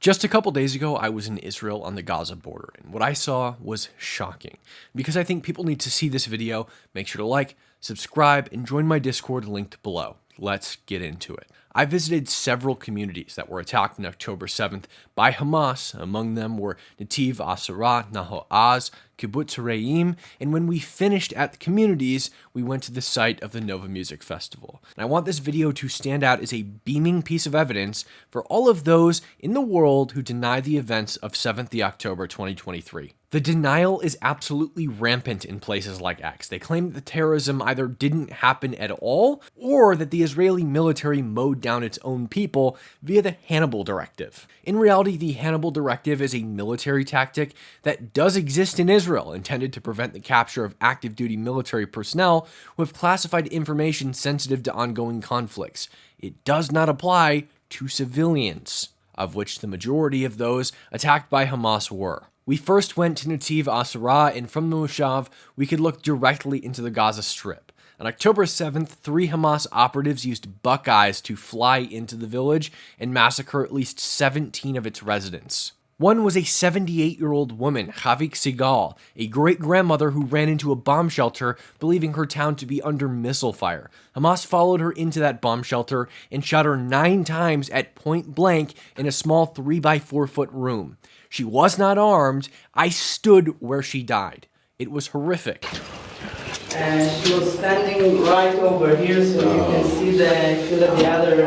Just a couple days ago, I was in Israel on the Gaza border, and what I saw was shocking. Because I think people need to see this video, make sure to like, subscribe, and join my Discord linked below. Let's get into it. I visited several communities that were attacked on October 7th by Hamas. Among them were Nativ, HaAsara, Nahal Oz, Kibbutz Re'im, and when we finished at the communities, we went to the site of the Nova Music Festival. And I want this video to stand out as a beaming piece of evidence for all of those in the world who deny the events of 7th October 2023. The denial is absolutely rampant in places like X. They claim that the terrorism either didn't happen at all, or that the Israeli military mowed down its own people via the Hannibal Directive. In reality, the Hannibal Directive is a military tactic that does exist in Israel, intended to prevent the capture of active duty military personnel with classified information sensitive to ongoing conflicts. It does not apply to civilians, of which the majority of those attacked by Hamas were. We first went to Nativ, HaAsara, and from the Moshav, we could look directly into the Gaza Strip. On October 7th, 3 Hamas operatives used Buckeyes to fly into the village and massacre at least 17 of its residents. One was a 78-year-old woman, Chavik Sigal, a great-grandmother who ran into a bomb shelter believing her town to be under missile fire. Hamas followed her into that bomb shelter and shot her 9 times at point blank in a small 3x4-foot room. She was not armed. I stood where she died. It was horrific. She was standing right over here, so you can see the other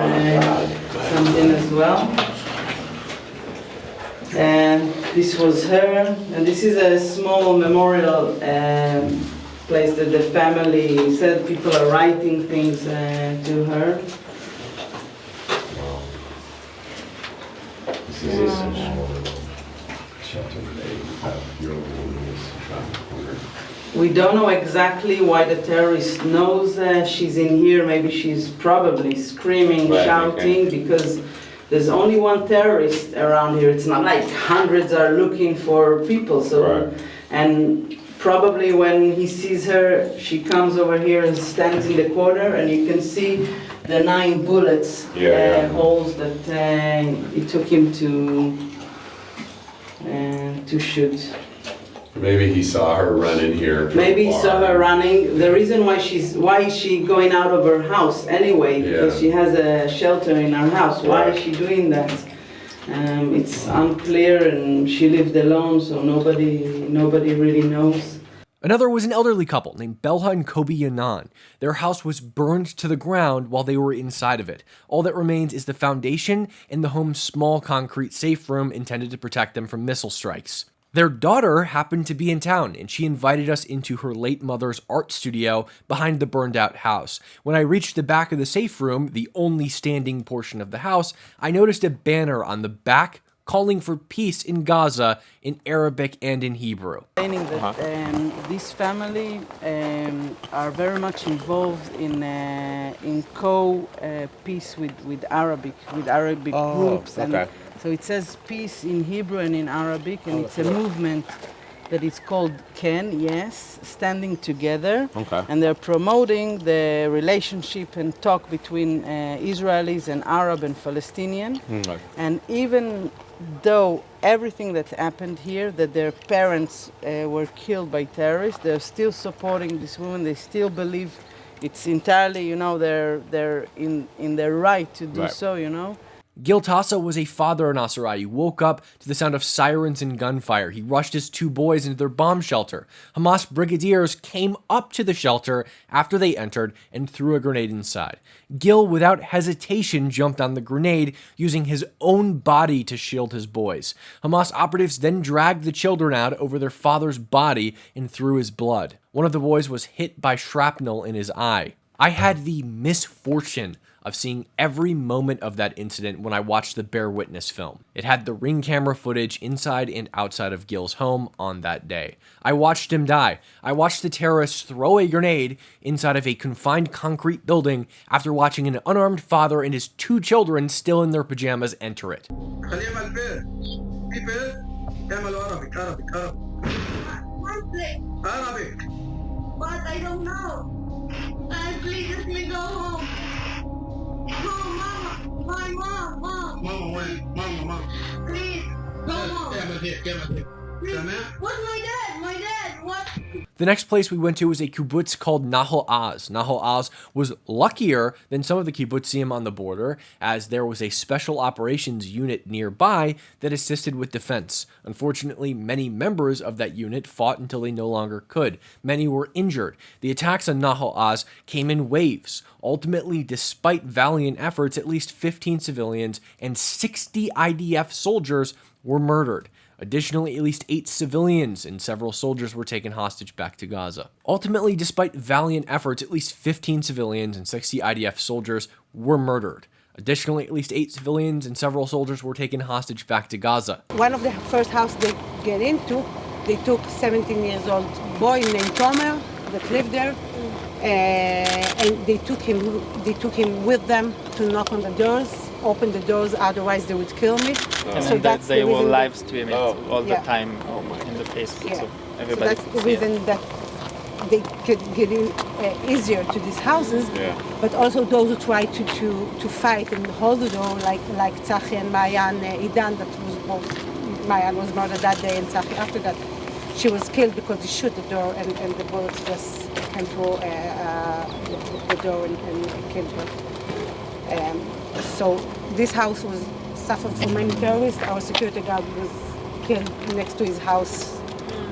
something as well. And this was her, and this is a small memorial place that the family said people are writing things to her. We don't know exactly why the terrorist knows she's in here. Maybe she's probably screaming, shouting, because there's only one terrorist around here. It's not like hundreds are looking for people. So, and probably when he sees her, she comes over here and stands in the corner, and you can see the 9 bullets holes that it took him to shoot. Maybe he saw her run in here. Maybe he saw her running. The reason why is she going out of her house anyway? Because she has a shelter in her house. Why is she doing that? It's unclear, and she lived alone, so nobody really knows. Another was an elderly couple named Belha and Kobe Yanan. Their house was burned to the ground while they were inside of it. All that remains is the foundation and the home's small concrete safe room intended to protect them from missile strikes. Their daughter happened to be in town, and she invited us into her late mother's art studio behind the burned-out house. When I reached the back of the safe room, the only standing portion of the house, I noticed a banner on the back calling for peace in Gaza in Arabic and in Hebrew. Saying that this family are very much involved in co-peace with Arabic groups. Okay. So it says peace in Hebrew and in Arabic, and it's a movement that is called standing together. Okay. And they're promoting the relationship and talk between Israelis and Arab and Palestinian. Okay. And even though everything that happened here, that their parents were killed by terrorists, they're still supporting this woman. They still believe it's entirely, they're in their right to do so, Gil Tassa was a father in HaAsara. He woke up to the sound of sirens and gunfire. He rushed his 2 boys into their bomb shelter. Hamas brigadiers came up to the shelter after they entered and threw a grenade inside. Gil, without hesitation, jumped on the grenade, using his own body to shield his boys. Hamas operatives then dragged the children out over their father's body and threw his blood. One of the boys was hit by shrapnel in his eye. I had the misfortune of seeing every moment of that incident when I watched the Bear Witness film. It had the Ring camera footage inside and outside of Gil's home on that day. I watched him die. I watched the terrorists throw a grenade inside of a confined concrete building after watching an unarmed father and his 2 children still in their pajamas enter it. Arabic. But I don't know. Please let me go home. Mama, my mom. Mama, when? Mama. Please. What's my dad? My dad, what? The next place we went to was a kibbutz called Nahal Oz. Nahal Oz was luckier than some of the kibbutzim on the border, as there was a special operations unit nearby that assisted with defense. Unfortunately, many members of that unit fought until they no longer could. Many were injured. The attacks on Nahal Oz came in waves. Ultimately, despite valiant efforts, at least 15 civilians and 60 IDF soldiers were murdered. Additionally, at least 8 civilians and several soldiers were taken hostage back to Gaza. Ultimately, despite valiant efforts, at least 15 civilians and 60 IDF soldiers were murdered. Additionally, at least 8 civilians and several soldiers were taken hostage back to Gaza. One of the first houses they get into, they took 17-year-old boy named Tomer that lived there, and they took him with them to knock on the doors, open the doors, otherwise they would kill me. And so that's they will live that, stream it all the yeah. time in the Facebook, Yeah. so everybody so that's can the see it. reason that they could get in easier to these houses, Yeah. but also those who try to fight and hold the door, like Tzachi and Mayan Idan, that was both, Mayan was murdered that day and Tzachi after that. She was killed because they shoot the door and the bullets just came through the door and killed her. So this house was suffered from many terrorists. Our security guard was killed next to his house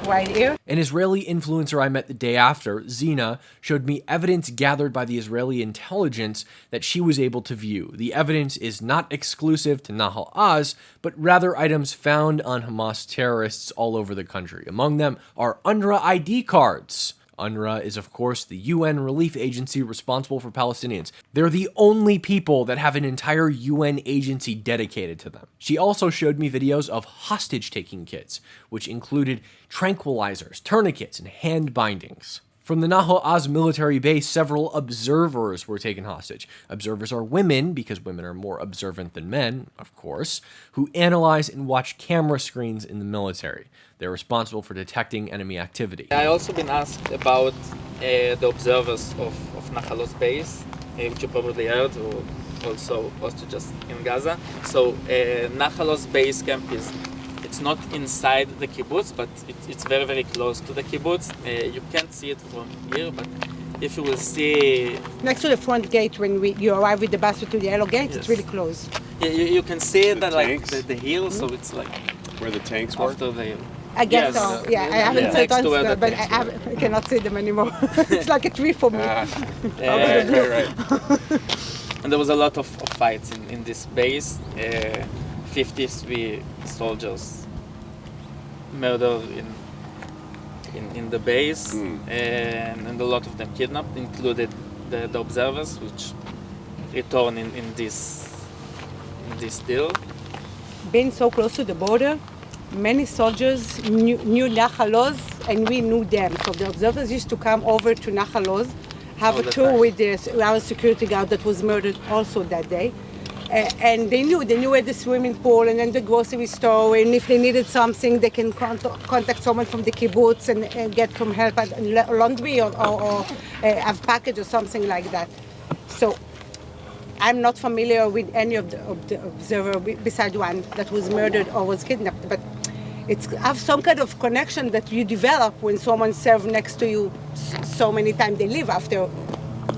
right here. An Israeli influencer I met the day after, Zina, showed me evidence gathered by the Israeli intelligence that she was able to view. The evidence is not exclusive to Nahal Oz, but rather items found on Hamas terrorists all over the country. Among them are UNRWA ID cards. UNRWA is, of course, the UN relief agency responsible for Palestinians. They're the only people that have an entire UN agency dedicated to them. She also showed me videos of hostage-taking kits, which included tranquilizers, tourniquets, and hand bindings. From the Nahal Oz military base, several observers were taken hostage. Observers are women, because women are more observant than men, of course, who analyze and watch camera screens in the military. They're responsible for detecting enemy activity. I also been asked about the observers of Nahal Oz base, which you probably heard, or also hostages in Gaza. So Nahal Oz base camp it's not inside the kibbutz, but it's very, very close to the kibbutz. You can't see it from here, but if you will see... Next to the front gate, when you arrive with the bus to the yellow gate, Yes. it's really close. Yeah, you can see The that like tanks? the hill, so it's like Where the tanks were? after the hill. I guess Yes. so. Yeah, I haven't Yeah. seen Next to where it, the but tanks I cannot see them anymore. It's like a tree for me. Right. And there was a lot of fights in this base. 53 soldiers murdered in the base, and a lot of them kidnapped, included the observers, which return in this deal. Being so close to the border, many soldiers knew Nahal Oz, and we knew them. So the observers used to come over to Nahal Oz, have All a the tour time. with our security guard that was murdered also that day. And they knew where the swimming pool and then the grocery store, and if they needed something, they can contact someone from the kibbutz and get some help at laundry or have package or something like that. So I'm not familiar with any of the observer besides one that was murdered or was kidnapped, but it's have some kind of connection that you develop when someone served next to you so many times. They live after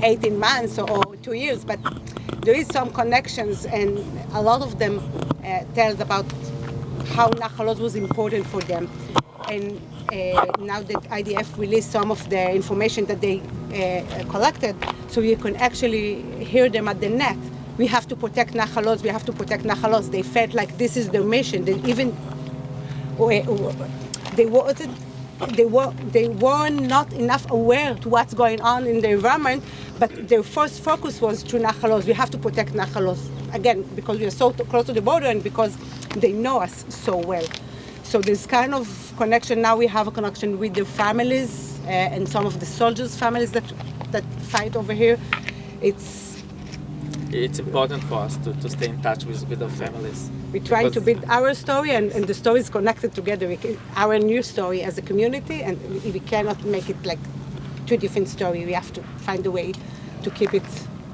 18 months or 2 years, but there is some connections, and a lot of them tells about how Nahal Oz was important for them. And now that IDF released some of the information that they collected, so you can actually hear them at the net. We have to protect Nahal Oz, we have to protect Nahal Oz. They felt like this is their mission. They were not enough aware to what's going on in the environment, but their first focus was to Nahal Oz. We have to protect Nahal Oz, again, because we are so close to the border and because they know us so well. So there's kind of connection. Now we have a connection with the families and some of the soldiers' families that fight over here. It's important for us to stay in touch with our families. We're trying to build our story, and the story is connected together. Our new story as a community, and we cannot make it like two different stories. We have to find a way to keep it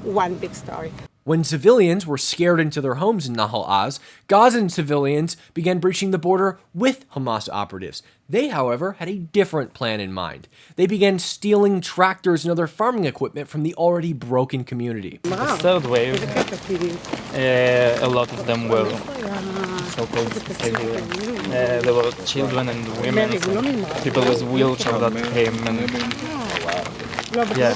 one big story. When civilians were scared into their homes in Nahal Oz, Gazan civilians began breaching the border with Hamas operatives. They, however, had a different plan in mind. They began stealing tractors and other farming equipment from the already broken community. The third wave, a lot of them were so-called civilians. There were children and women, people with wheelchairs that came, and yeah,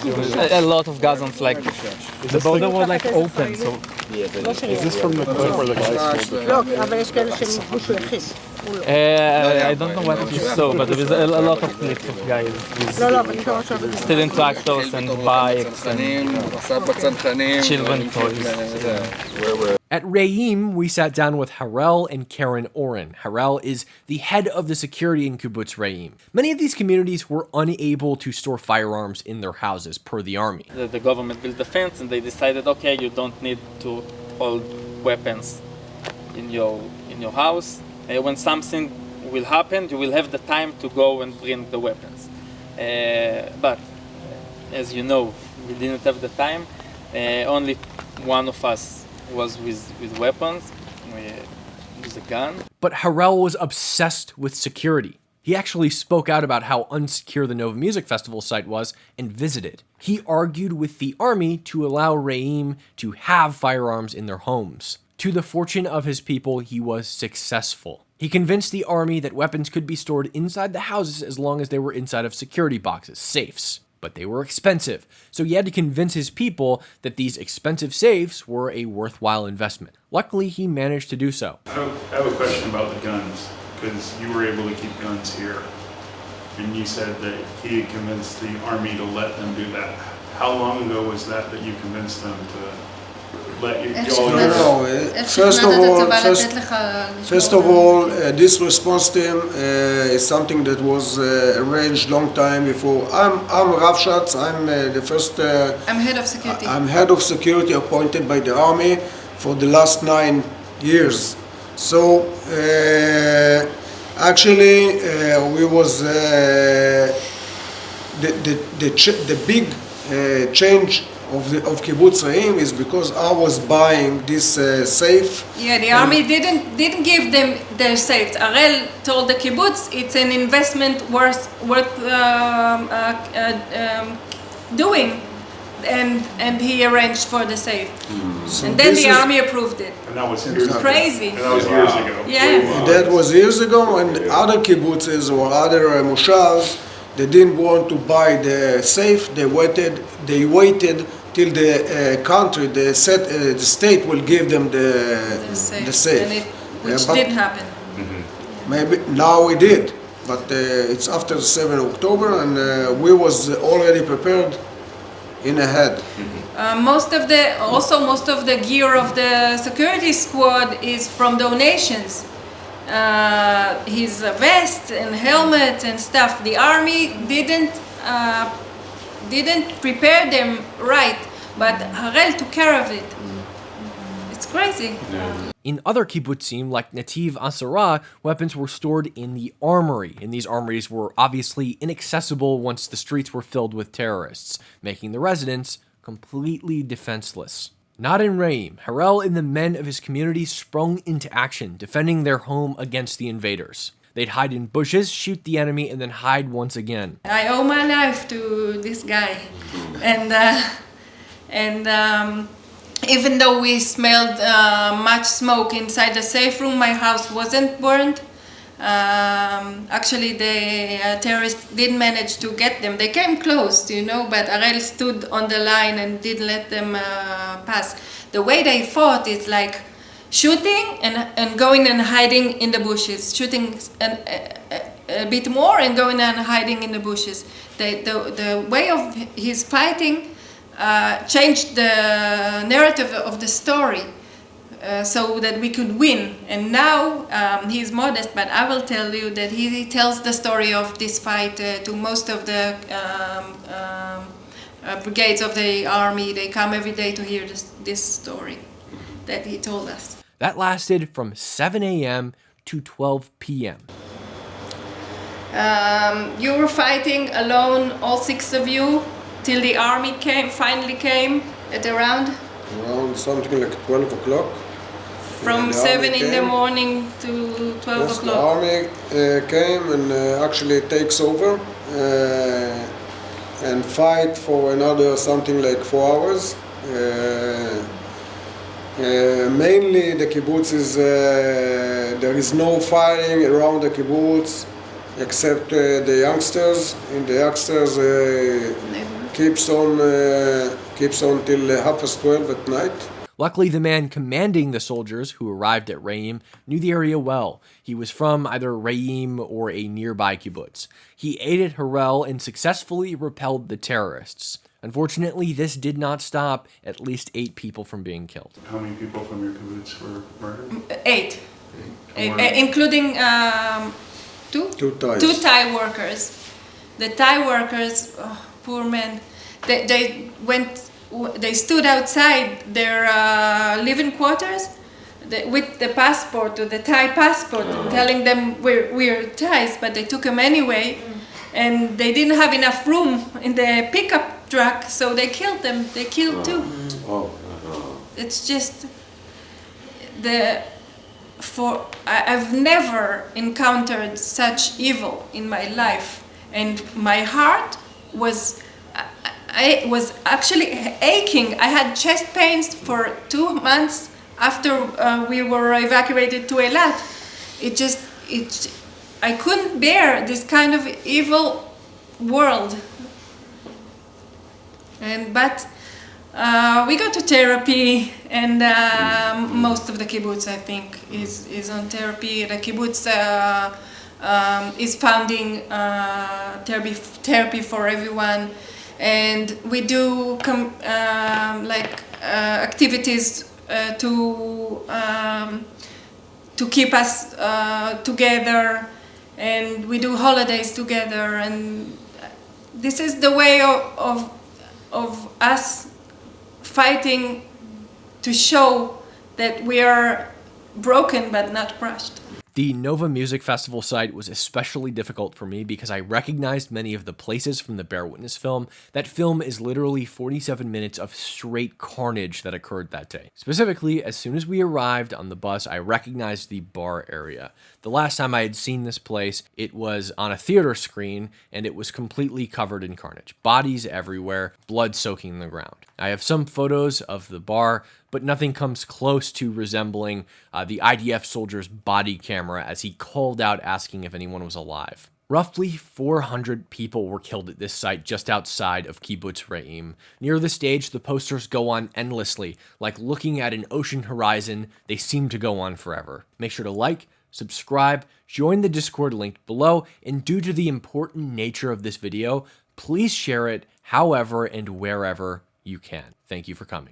a lot of Gazans, like, the border was like open, so... Is this from the clip where the guys I don't know what you saw, but there is a lot of clips of guys with stealing tractors and bikes and children toys. At Re'im, we sat down with Harel and Karen Oren. Harel is the head of the security in Kibbutz Re'im. Many of these communities were unable to store firearms in their houses, per the army. The government built the fence and they decided, okay, you don't need to hold weapons in your house. When something will happen, you will have the time to go and bring the weapons. But, as you know, we didn't have the time. Only one of us was with weapons, with a gun. But Harel was obsessed with security. He actually spoke out about how unsecure the Nova Music Festival site was and visited. He argued with the army to allow Re'im to have firearms in their homes. To the fortune of his people, he was successful. He convinced the army that weapons could be stored inside the houses as long as they were inside of security boxes, safes. But they were expensive, so he had to convince his people that these expensive safes were a worthwhile investment. Luckily, he managed to do so. I have a question about the guns, because you were able to keep guns here, and you said that he had convinced the army to let them do that. How long ago was that you convinced them to let you go? First of all, this response team is something that was arranged long time before. I'm Rav Shatz. I'm the first. I'm head of security. I'm head of security appointed by the army for the last 9 years. So actually, we was the big change of Kibbutz Re'im is because I was buying this safe. Yeah, the army didn't give them their safes. Harel told the kibbutz it's an investment worth doing, and he arranged for the safe. So and then the army approved it. And that was years ago. Crazy. And that was years ago. Yeah. That was years ago, and other kibbutzes or other moshavs, they didn't want to buy the safe. They waited till the country, the state will give them the safe. Which didn't happen. Maybe now we did, but it's after the 7th of October, and we was already prepared in ahead. Most of the gear of the security squad is from donations. His vest and helmet and stuff. The army didn't prepare them right, but Harel took care of it. It's crazy. Yeah. In other kibbutzim, like Nativ HaAsara, weapons were stored in the armory, and these armories were obviously inaccessible once the streets were filled with terrorists, making the residents completely defenseless. Not in Re'im, Harel and the men of his community sprung into action, defending their home against the invaders. They'd hide in bushes, shoot the enemy, and then hide once again. I owe my life to this guy, and even though we smelled much smoke inside the safe room, my house wasn't burned. Actually, the terrorists didn't manage to get them. They came close, but Harel stood on the line and didn't let them pass. The way they fought is like shooting and going and hiding in the bushes, shooting a bit more and going and hiding in the bushes. The way of his fighting changed the narrative of the story. So that we could win. And now he's modest, but I will tell you that he tells the story of this fight to most of the brigades of the army. They come every day to hear this story that he told us. That lasted from 7 a.m. to 12 p.m. You were fighting alone, all 6 of you, till the army finally came at around around something like 12 o'clock. From 7 in the morning to 12 Yes, the o'clock. army came and actually takes over and fight for another something like 4 hours. Mainly the kibbutz is, there is no fighting around the kibbutz except the youngsters, and the youngsters keeps on till 12:30 at night. Luckily, the man commanding the soldiers who arrived at Reim knew the area well. He was from either Reim or a nearby kibbutz. He aided Harel and successfully repelled the terrorists. Unfortunately, this did not stop at least 8 people from being killed. How many people from your kibbutz were murdered? 8. Including two Thai workers. The Thai workers, oh, poor men, they stood outside their living quarters with the passport, or the Thai passport, telling them we're Thais, but they took them anyway, and they didn't have enough room in the pickup truck, so they killed them. They killed 2. It's just I've never encountered such evil in my life, and my heart was actually aching. I had chest pains for 2 months after we were evacuated to Eilat. I couldn't bear this kind of evil world. But we go to therapy, and most of the kibbutz, I think, is on therapy. The kibbutz is founding therapy for everyone, and we do activities to keep us together, and we do holidays together, and this is the way of us fighting to show that we are broken but not crushed. The Nova Music Festival site was especially difficult for me because I recognized many of the places from the Bear Witness film. That film is literally 47 minutes of straight carnage that occurred that day. Specifically, as soon as we arrived on the bus, I recognized the bar area. The last time I had seen this place, it was on a theater screen, and it was completely covered in carnage. Bodies everywhere, blood soaking the ground. I have some photos of the bar, but nothing comes close to resembling the IDF soldier's body camera as he called out asking if anyone was alive. Roughly 400 people were killed at this site just outside of Kibbutz Reim. Near the stage, the posters go on endlessly. Like looking at an ocean horizon, they seem to go on forever. Make sure to like, subscribe, join the Discord linked below, and due to the important nature of this video, please share it however and wherever you can. Thank you for coming.